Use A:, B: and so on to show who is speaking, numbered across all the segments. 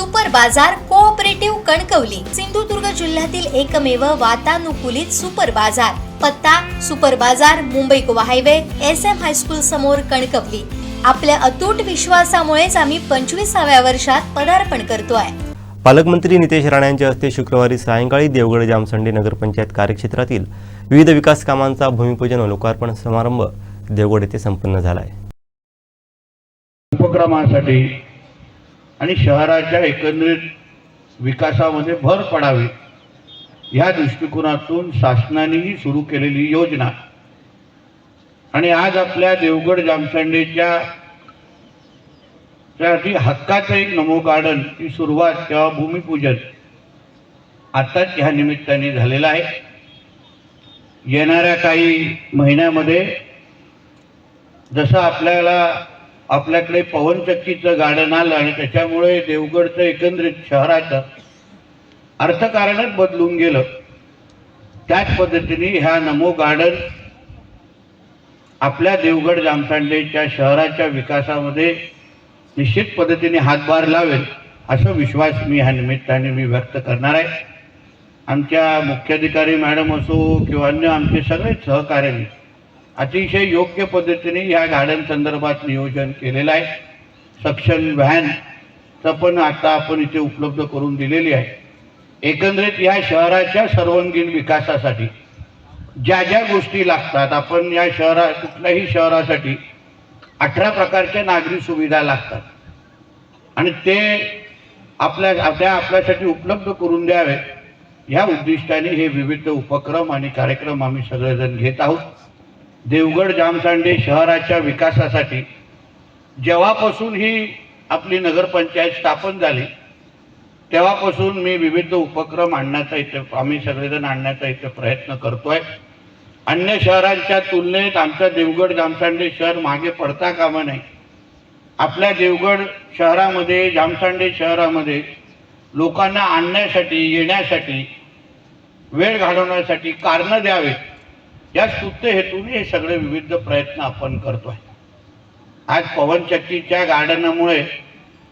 A: Super बाजार cooperative Kankavli, Sindhudurg जिल्ह्यातील एकमेव वातानुकूलित सुपर बाजार। पत्ता सुपर बाजार, Mumbai Goa highway, SM high school समोर, कणकवली। आपल्या अतूट विश्वासामुळेच आम्ही 25व्या वर्षात पदार्पण करतोय।
B: पालकमंत्री नितेश राणे यांच्या हस्ते शुक्रवारी सायंकाळी देवगड जामसंडे नगरपंचायत कार्यक्षेत्रातील विविध विकास कामांचा भूमिपूजन व लोकार्पण समारंभ देवगड येथे संपन्न झाला आहे।
C: उपक्रमांसाठी आणि शहराच्या एकंदरीत विकासामध्ये भर पडावी या दृष्टिकोनातून शासनानेही सुरू केलेली योजना आणि आज आपल्या देवगड जामसंडेच्या हक्काचं एक नमो गार्डन ची सुरुवात किंवा भूमिपूजन आताच ह्या निमित्ताने झालेलं आहे। येणाऱ्या काही महिन्यामध्ये जसं आपल्याकडे पवनचक्कीचं गार्डन आलं आणि त्याच्यामुळे देवगडचं एकंदरीत शहराचं अर्थकारणच बदलून गेलं, त्याच पद्धतीने ह्या नमो गार्डन आपल्या देवगड जामसंडेच्या शहराच्या विकासामध्ये निश्चित पद्धतीने हातभार लावेल असा विश्वास मी ह्या निमित्ताने व्यक्त करणार आहे। आमच्या मुख्याधिकारी मॅडम असो किंवा अन्य आमचे सगळे सहकार्यांनी अतिशय योग्य पद्धतीने या गार्डन संदर्भात नियोजन केलेलं आहे। सक्शन व्हॅनचं पण आता आपण इथे उपलब्ध करून दिलेली आहे। एकंदरीत या शहराच्या सर्वांगीण विकासासाठी ज्या ज्या गोष्टी लागतात, आपण या कुठल्याही शहरासाठी 18 प्रकारच्या नागरी सुविधा लागतात आणि ते आपल्यासाठी उपलब्ध करून द्यावे ह्या उद्दिष्टाने हे विविध उपक्रम आणि कार्यक्रम आम्ही सगळेजण घेत आहोत। देवगड जामसंडे शहराच्या विकासासाठी जेव्हापासून ही आपली नगरपंचायत स्थापन झाली तेव्हापासून मी विविध उपक्रम आम्ही सगळेजण आणण्याचा इथे प्रयत्न करतोय। अन्य शहरांच्या तुलनेत आमच्या देवगड जामसंडे शहर मागे पडता कामा नये। आपल्या देवगड शहरामध्ये, जामसंडे शहरामध्ये लोकांना आणण्यासाठी, येण्यासाठी, वेळ घालवण्यासाठी कारणं द्यावे या स्तुत्य हेतूने हे सगळे विविध प्रयत्न आपण करतोय। आज पवनचक्कीच्या गार्डनामुळे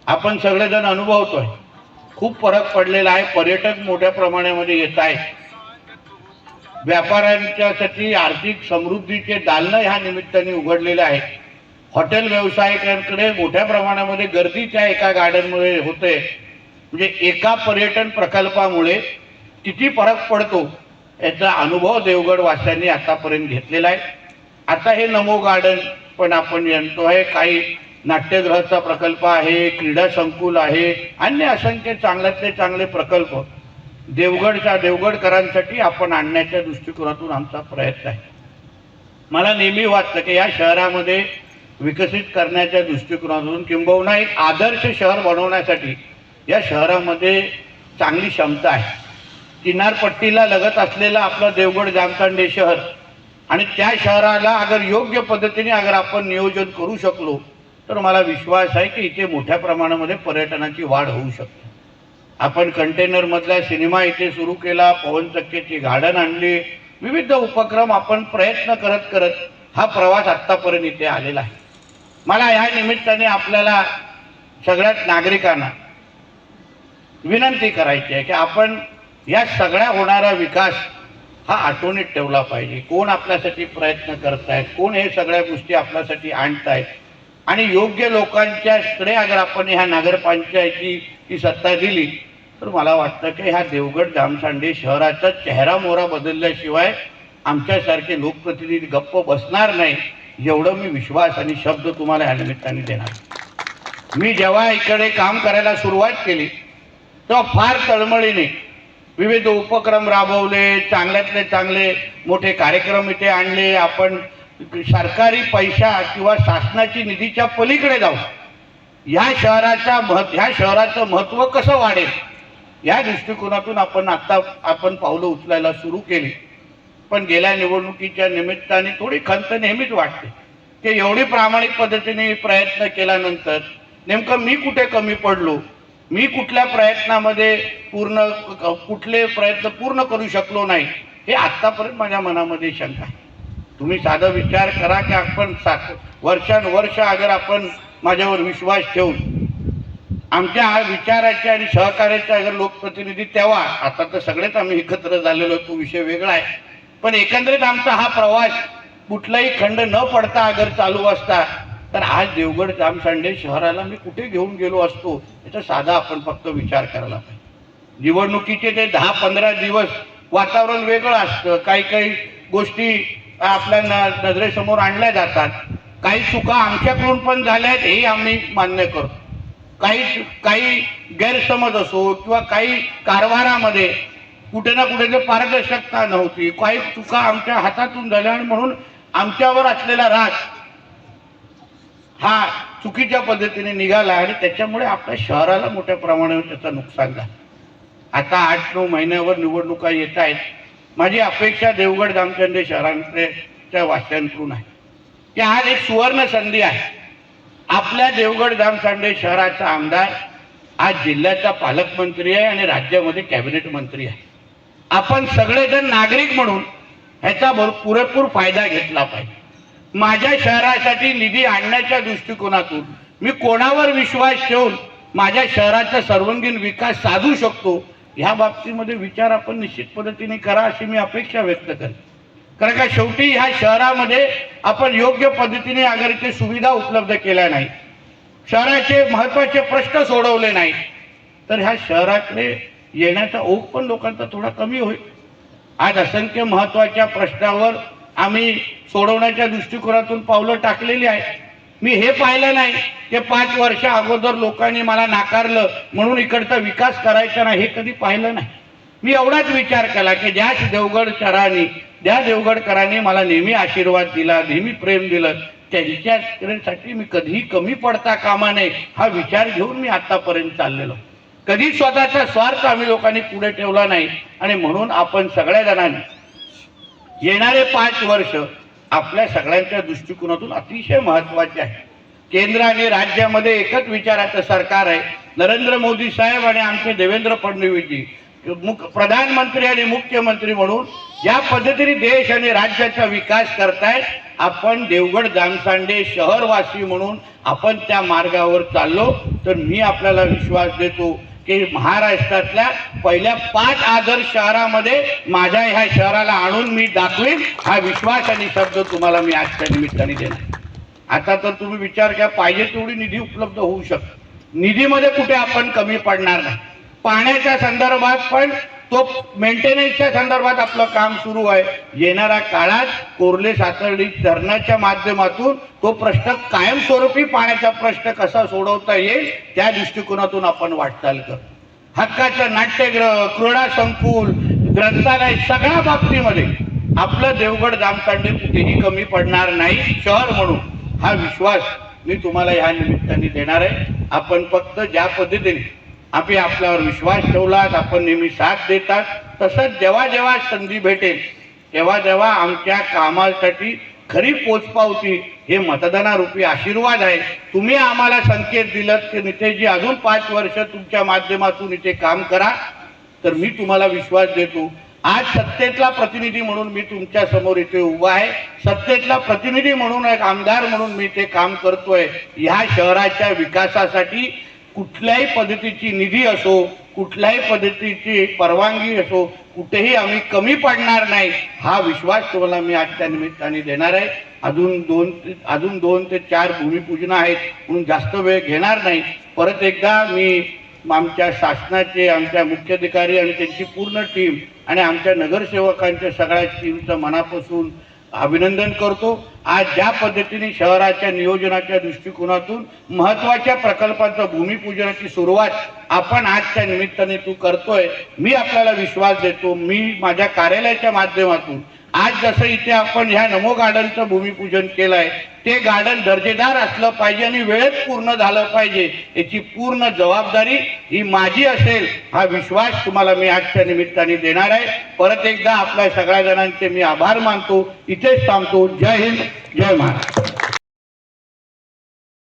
C: आपण सगळेजण अनुभवतोय, खूप फरक पडलेला आहे। पर्यटक मोठ्या प्रमाणामध्ये येत आहेत। व्यापाऱ्यांच्यासाठी आर्थिक समृद्धीचे दालनं ह्या निमित्ताने उघडलेले आहे। हॉटेल व्यावसायिकांकडे मोठ्या प्रमाणामध्ये गर्दी त्या एका गार्डनमुळे होते। म्हणजे एका पर्यटन प्रकल्पामुळे किती फरक पडतो याचा अनुभव देवगड वासियांनी आतापर्यंत घेतलेला आहे। आता हे नमो गार्डन पण आपण म्हणतो आहे, काही नाट्यगृहाचा प्रकल्प आहे, क्रीडा संकुल आहे, अन्य असंख्य चांगल्यातले चांगले प्रकल्प देवगडकरांसाठी आपण आणण्याच्या दृष्टिकोनातून आमचा प्रयत्न आहे। मला नेहमी वाटतं की या शहरामध्ये विकसित करण्याच्या दृष्टिकोनातून किंबहुना एक आदर्श शहर बनवण्यासाठी या शहरामध्ये चांगली क्षमता आहे। किनारपट्टीला लगत असलेलं आपलं देवगड जामसंडे शहर आणि त्या शहराला अगर योग्य पद्धतीने आपण नियोजन करू शकलो तर मला विश्वास आहे की इथे मोठ्या प्रमाणामध्ये पर्यटनाची वाढ होऊ शकते। आपण कंटेनर मधला सिनेमा इथे सुरू केला, पवनचक्कीची गार्डन आणली, विविध उपक्रम आपण प्रयत्न करत करत हा प्रवास आतापर्यंत इथे आलेला आहे। मला या निमित्ताने आपल्याला सगळ्याच नागरिकांना विनंती करायची आहे की आपण या सगळ्या होणारा विकास हा आठवणीत ठेवला पाहिजे। कोण आपल्यासाठी प्रयत्न करतायत, कोण हे सगळ्या गोष्टी आपल्यासाठी आणतायत आणि योग्य लोकांच्याकडे अगर आपण ह्या नगरपंचायतीची सत्ता दिली तर मला वाटतं की ह्या देवगड जामसंडे शहराचा चेहरा मोहरा बदलल्याशिवाय आमच्यासारखे लोकप्रतिनिधी गप्प बसणार नाही, एवढं मी विश्वास आणि शब्द तुम्हाला या निमित्ताने देणार। मी जेव्हा इकडे काम करायला सुरुवात केली तेव्हा फार तळमळीने विविध उपक्रम राबवले, चांगल्यातले चांगले मोठे कार्यक्रम इथे आणले। आपण सरकारी पैसा किंवा शासनाची निधीच्या पलीकडे जाऊ ह्या शहराचं महत्त्व कसं वाढेल या दृष्टिकोनातून आपण पावलं उचलायला सुरू केली। पण गेल्या निवडणुकीच्या निमित्ताने थोडी खंत नेहमीच वाटते की एवढी प्रामाणिक पद्धतीने प्रयत्न केल्यानंतर नेमकं मी कुठे कमी पडलो, मी कुठल्या प्रयत्नामध्ये कुठले प्रयत्न पूर्ण करू शकलो नाही, हे आतापर्यंत माझ्या मनामध्ये शंका आहे। तुम्ही साधा विचार करा की आपण वर्षानुवर्ष अगर आपण माझ्यावर विश्वास ठेवून आमच्या विचाराचे आणि सहकार्याचे अगर लोकप्रतिनिधी तेव्हा, आता तर सगळेच आम्ही एकत्र झालेलो, तो विषय वेगळा आहे, पण एकंदरीत आमचा हा प्रवास कुठलाही खंड न पडता अगर चालू असता तर आज देवगड जामसंडे शहराला मी कुठे घेऊन गेलो असतो याचा साधा आपण फक्त विचार करायला पाहिजे. निवडणुकीचे ते 10-15 दिवस वातावरण वेगळं असतं, काही काही गोष्टी आपल्या नजरेसमोर आणल्या जातात, काही चुका आमच्याकडून पण झाल्या आहेत हेही आम्ही मान्य करतो, काही गैरसमज असो किंवा काही कारभारामध्ये कुठे ना कुठे पारदर्शकता नव्हती, काही चुका आमच्या हातातून झाल्या आणि म्हणून आमच्यावर असलेला राग हा चुकीच्या पद्धतीने निघाला आणि त्याच्यामुळे आपल्या शहराला मोठ्या प्रमाणावर त्याचं नुकसान झालं. आता 8-9 महिन्यावर निवडणुका येत आहेत. माझी अपेक्षा देवगड जामसंडे शहरांच्या वासियांकडून आहे की आज एक सुवर्ण संधी आहे. आपल्या देवगड जामसंडे शहराचा आमदार आज जिल्ह्याचा पालकमंत्री आहे आणि राज्यामध्ये कॅबिनेट मंत्री आहे. आपण सगळेजण नागरिक म्हणून ह्याचा पुरेपूर फायदा घेतला पाहिजे. माझ्या शहरासाठी निधी आणण्याच्या दृष्टिकोनातून मी कोणावर विश्वास ठेवून माझ्या शहराचा सर्वांगीण विकास साधू शकतो ह्या बाबतीमध्ये विचार आपण निश्चित पद्धतीने करा अशी मी अपेक्षा व्यक्त करते. कारण का शेवटी ह्या शहरामध्ये आपण योग्य पद्धतीने अगर इथे सुविधा उपलब्ध केल्या नाही, शहराचे महत्त्वाचे प्रश्न सोडवले नाही तर ह्या शहराकडे येण्याचा ओघ पण लोकांचा थोडा कमी होईल. आज असंख्य महत्त्वाच्या प्रश्नावर आम्ही सोडवण्याच्या दृष्टिकोनातून पावलं टाकलेली आहेत. मी हे पाहिलं नाही की 5 वर्ष अगोदर लोकांनी मला नाकारलं म्हणून इकडचा विकास करायचा नाही, हे कधी पाहिलं नाही. मी एवढाच विचार केला की ज्या देवगडकरांनी मला नेहमी आशीर्वाद दिला, नेहमी प्रेम दिलं, त्यांच्यासाठी मी कधीही कमी पडता कामा नये हा विचार घेऊन मी आतापर्यंत चाललेलो. कधी स्वतःचा स्वार्थ आम्ही लोकांनी पुढे ठेवला नाही आणि म्हणून आपण सगळ्या जणांनी येणारे 5 वर्ष आपल्या सगळ्यांच्या दृष्टिकोनातून अतिशय महत्त्वाचे आहे. केंद्र आणि राज्यामध्ये एकच विचाराचं सरकार आहे. नरेंद्र मोदी साहेब आणि आमचे देवेंद्र फडणवीसजी प्रधानमंत्री आणि मुख्यमंत्री म्हणून ज्या पद्धतीने देश आणि राज्याचा विकास करतायत, आपण देवगड जामसंडे शहरवासी म्हणून आपण त्या मार्गावर चाललो तर मी आपल्याला विश्वास देतो की महाराष्ट्रातल्या पहिल्या 5 आदर्श शहरामध्ये माझ्या ह्या शहराला आणून मी दाखवेन हा विश्वास आणि शब्द तुम्हाला मी आजच्या निमित्ताने देणार. आता तर तुम्ही विचार करा, पाहिजे तेवढी निधी उपलब्ध होऊ शकते, निधीमध्ये कुठे आपण कमी पडणार नाही. पाण्याच्या संदर्भात पण तो मेंटेनन्सच्या संदर्भात आपलं काम सुरू आहे. येणाऱ्या काळात कोर्ले सातर्डी धरणाच्या माध्यमातून तो प्रश्न कायमस्वरूपी पाण्याचा प्रश्न कसा सोडवता येईल त्या दृष्टिकोनातून आपण वाटचाल करू. हक्काचं नाट्यगृह, क्रीडा संकुल, ग्रंथालय सगळ्या बाबतीमध्ये आपलं देवगड जामसंडे कुठेही कमी पडणार नाही शहर म्हणून हा विश्वास मी तुम्हाला ह्या निमित्ताने देणार आहे. आपण फक्त ज्या पद्धतीने आम्ही आपल्यावर विश्वास ठेवलात, आपण नेहमी साथ देतात, तसंच जेव्हा जेव्हा संधी भेटेल तेव्हा आमच्या कामासाठी खरी पोचपावती हे मतदानारूपी आशीर्वाद आहे. तुम्ही आम्हाला संकेत दिलात की नितेशजी अजून 5 वर्ष तुमच्या माध्यमातून इथे काम करा, तर मी तुम्हाला विश्वास देतो. आज सत्तेतला प्रतिनिधी म्हणून मी तुमच्या समोर इथे उभा आहे, सत्तेतला प्रतिनिधी म्हणून एक आमदार म्हणून मी इथे काम करतोय. ह्या शहराच्या विकासासाठी कुठल्याही पद्धतीची निधी असो, कुठल्याही पद्धतीची परवानगी असो, कुठेही आम्ही कमी पडणार नाही हा विश्वास तुम्हाला मी आजच्या निमित्ताने देणार आहे. अजून 2 ते 4 भूमिपूजन आहेत म्हणून जास्त वेळ घेणार नाही. परत एकदा मी आमच्या शासनाचे, आमच्या मुख्याधिकारी आणि त्यांची पूर्ण टीम आणि आमच्या नगरसेवकांच्या सगळ्या टीमचं मनापासून अभिनंदन करतो. आज ज्या पद्धतीने शहराच्या नियोजनाच्या दृष्टिकोनातून महत्त्वाच्या प्रकल्पांचं भूमिपूजनाची सुरुवात आपण आजच्या निमित्ताने तू करतोय, मी आपल्याला विश्वास देतो. मी माझ्या कार्यालयाच्या माध्यमातून आज जसं इथे आपण ह्या नमो गार्डनचं भूमिपूजन केलं आहे ते गार्डन दर्जेदार असलं पाहिजे आणि वेळेत पूर्ण झालं पाहिजे याची पूर्ण जबाबदारी ही माझी असेल हा विश्वास तुम्हाला मी आजच्या निमित्ताने देणार आहे. परत एकदा आपल्या सगळ्या जणांचे मी आभार मानतो. इथेच थांबतो. जय हिंद, जय महाराष्ट्र.